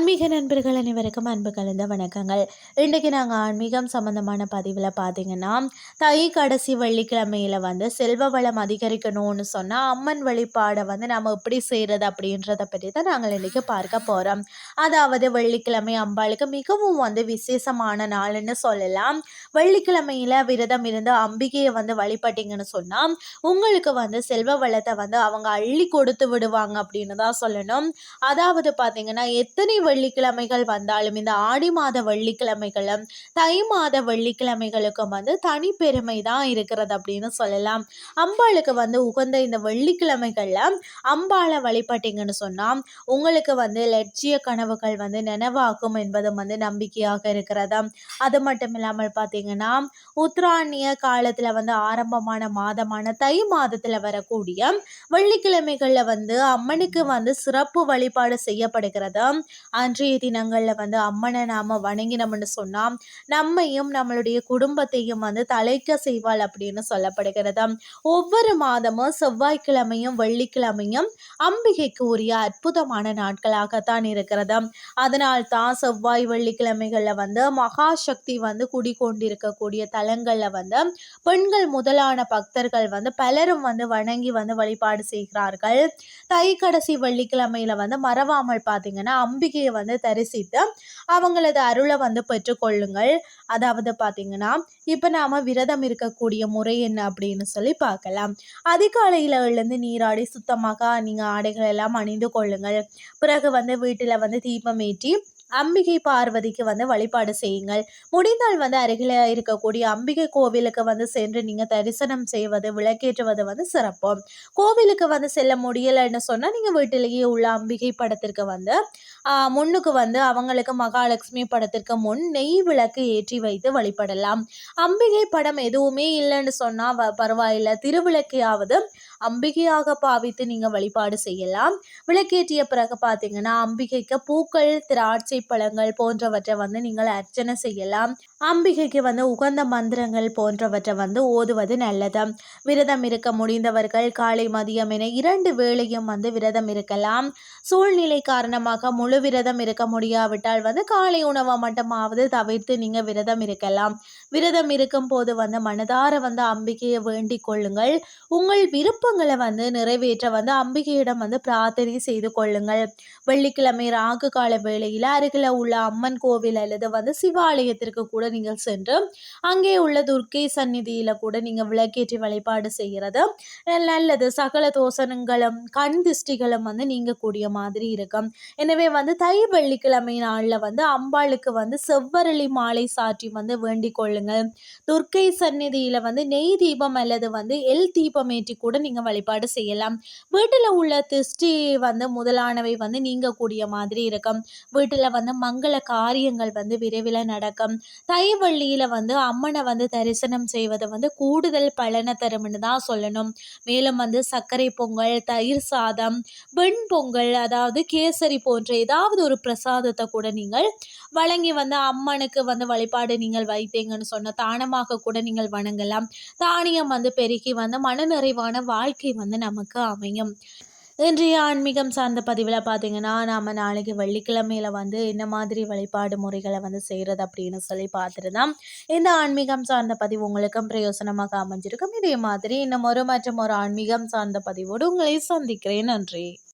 ஆன்மீக நண்பர்கள் அனைவருக்கும் அன்பு கலந்த வணக்கங்கள். இன்றைக்கி நாங்கள் ஆன்மீகம் சம்மந்தமான பதிவில் பார்த்தீங்கன்னா, தை கடைசி வெள்ளிக்கிழமையில் செல்வ வளம் அதிகரிக்கணும்னு சொன்னால் அம்மன் வழிபாடை நம்ம எப்படி செய்கிறது அப்படின்றத பற்றி தான் நாங்கள் இன்றைக்கி பார்க்க போகிறோம். அதாவது வெள்ளிக்கிழமை அம்பாளுக்கு மிகவும் விசேஷமான நாள்னு சொல்லலாம். வெள்ளிக்கிழமையில் விரதம் இருந்து அம்பிகையை வழிபட்டீங்கன்னு சொன்னால் உங்களுக்கு செல்வ வளத்தை அவங்க அள்ளி கொடுத்து விடுவாங்க அப்படின்னு தான் சொல்லணும். அதாவது பார்த்தீங்கன்னா, எத்தனை வெள்ளிக்கிழமைகள் வந்தாலும் இந்த ஆடி மாத வெள்ளிக்கிழமைகளும் தை மாத வெள்ளிக்கிழமைகளுக்கும் தனி பெருமை தான் இருக்கிறது அப்படின்னு சொல்லலாம். அம்பாளுக்கு உகந்த இந்த வெள்ளிக்கிழமைகள்ல அம்பாளை வழிபட்டீங்கன்னு சொன்னா உங்களுக்கு லட்சிய கனவுகள் நினைவாக்கும் என்பதும் நம்பிக்கையாக இருக்கிறதா. அது மட்டும் இல்லாமல் பார்த்தீங்கன்னா, உத்ராணிய காலத்துல ஆரம்பமான மாதமான தை மாதத்துல வரக்கூடிய வெள்ளிக்கிழமைகள்ல அம்மனுக்கு சிறப்பு வழிபாடு செய்யப்படுகிறது. அன்றைய தினங்களில் அம்மனை நாம் வணங்கினோம்னு சொன்னால் நம்மையும் நம்மளுடைய குடும்பத்தையும் தலைக்க செய்வாள் அப்படின்னு சொல்லப்படுகிறது. ஒவ்வொரு மாதமும் செவ்வாய்க்கிழமையும் வெள்ளிக்கிழமையும் அம்பிகைக்கு உரிய அற்புதமான நாட்களாகத்தான் இருக்கிறது. அதனால் தான் செவ்வாய் வெள்ளிக்கிழமைகளில் மகாசக்தி குடிக்கொண்டிருக்கக்கூடிய தலங்களில் பெண்கள் முதலான பக்தர்கள் பலரும் வணங்கி வழிபாடு செய்கிறார்கள். தை கடைசி வெள்ளிக்கிழமையில மறவாமல் பார்த்தீங்கன்னா அம்பிகையை தரிசித்து அவங்களது அருளை பெற்றுக்கொள்ளுங்கள். அதாவது பார்த்தீங்கன்னா, இப்போ நாம் விரதம் இருக்கக்கூடிய முறை என்ன அப்படின்னு சொல்லி பார்க்கலாம். அதிகாலையில் எழுந்து நீராடி சுத்தமாக நீங்கள் ஆடைகள் எல்லாம் அணிந்து கொள்ளுங்கள். பிறகு வீட்டில் தீபம் ஏற்றி அம்பிகை பார்வதிக்கு வழிபாடு செய்யுங்கள். முடிந்தால் அருகில் இருக்கக்கூடிய அம்பிகை கோவிலுக்கு சென்று நீங்கள் தரிசனம் செய்வது விளக்கேற்றுவது சிறப்பு. கோவிலுக்கு செல்ல முடியலைன்னு சொன்னால் நீங்கள் வீட்டிலேயே உள்ள அம்பிகை படத்திற்கு முன்னுக்கு அவங்களுக்கு மகாலட்சுமி படத்திற்கு முன் நெய் விளக்கு ஏற்றி வைத்து வழிபடலாம். அம்பிகை படம் எதுவுமே இல்லைன்னு சொன்னால் பரவாயில்லை, திருவிளக்கையாவது அம்பிகையாக பாவித்து நீங்கள் வழிபாடு செய்யலாம். விளக்கேற்றிய பிறகு பார்த்தீங்கன்னா அம்பிகைக்கு பூக்கள், திராட்சை பழங்கள் போன்றவற்றை நீங்கள் அர்ச்சனை செய்யலாம். அம்பிகைக்கு உகந்த மந்திரங்கள் போன்றவற்றை ஓதுவது நல்லது. விரதம் இருக்க முடிந்தவர்கள் காலை மதியம் என 2 வேளையும் விரதம் இருக்கலாம். சூழ்நிலை காரணமாக முழு விரதம் இருக்க முடியாவிட்டால் காலை உணவை மட்டுமாவது தவிர்த்து நீங்கள் விரதம் இருக்கலாம். விரதம் இருக்கும் போது மனதார அம்பிகையை வேண்டிக் கொள்ளுங்கள். உங்கள் விருப்பங்களை நிறைவேற்ற அம்பிகையிடம் பிரார்த்தனை செய்து கொள்ளுங்கள். வெள்ளிக்கிழமை ராகு கால வேளையில் அருகில் உள்ள அம்மன் கோவில் அல்லது சிவாலயத்திற்கு கூட நீங்கள் சென்று அங்கே உள்ள துர்க்கை சந்நிதியில கூட நீங்கள் விளக்கேற்றி வழிபாடு செய்கிறது நல்லது. சகல தோஷங்களும் கண் திஷ்டிகளும் நீங்கக்கூடிய மாதிரி இருக்கும். எனவே தை வெள்ளிக்கிழமை நாளில் அம்பாளுக்கு செவ்வரளி மாலை சாற்றி வேண்டிக் கொள்ளுங்கள். துர்க்கை சந்நிதியில நெய் தீபம் அல்லது எல் தீபம் ஏற்றி கூட நீங்கள் வழிபாடு செய்யலாம். வீட்டில் உள்ள திஷ்டி முதலானவை நீங்கக்கூடிய மாதிரி இருக்கும். வீட்டில் மங்கள காரியங்கள் விரைவில் நடக்கும். தை வள்ளியில் அம்மனை தரிசனம் செய்வது கூடுதல் பலனை தரும்னு தான் சொல்லணும். மேலும் சர்க்கரை பொங்கல், தயிர் சாதம், வெண் பொங்கல், அதாவது கேசரி போன்ற ஏதாவது ஒரு பிரசாதத்தை கூட நீங்கள் வழங்கி அம்மனுக்கு வழிபாடு நீங்கள் வைத்தீங்கன்னு சொன்ன தானமாக கூட நீங்கள் வணங்கலாம். தானியம் பெருகி மனநிறைவான வாழ்க்கை நமக்கு அமையும். இன்றைய ஆன்மீகம் சார்ந்த பதிவில் பார்த்தீங்கன்னா, நாம் நாளைக்கு வெள்ளிக்கிழமையில் என்ன மாதிரி வழிபாடு முறைகளை செய்கிறது அப்படின்னு சொல்லி பார்த்துருந்தோம். இந்த ஆன்மீகம் சார்ந்த பதிவு உங்களுக்கும் பிரயோசனமாக அமைஞ்சிருக்கும். இதே மாதிரி இன்னும் மற்றும் ஒரு ஆன்மீகம் சார்ந்த பதிவோடு உங்களை சந்திக்கிறேன். நன்றி.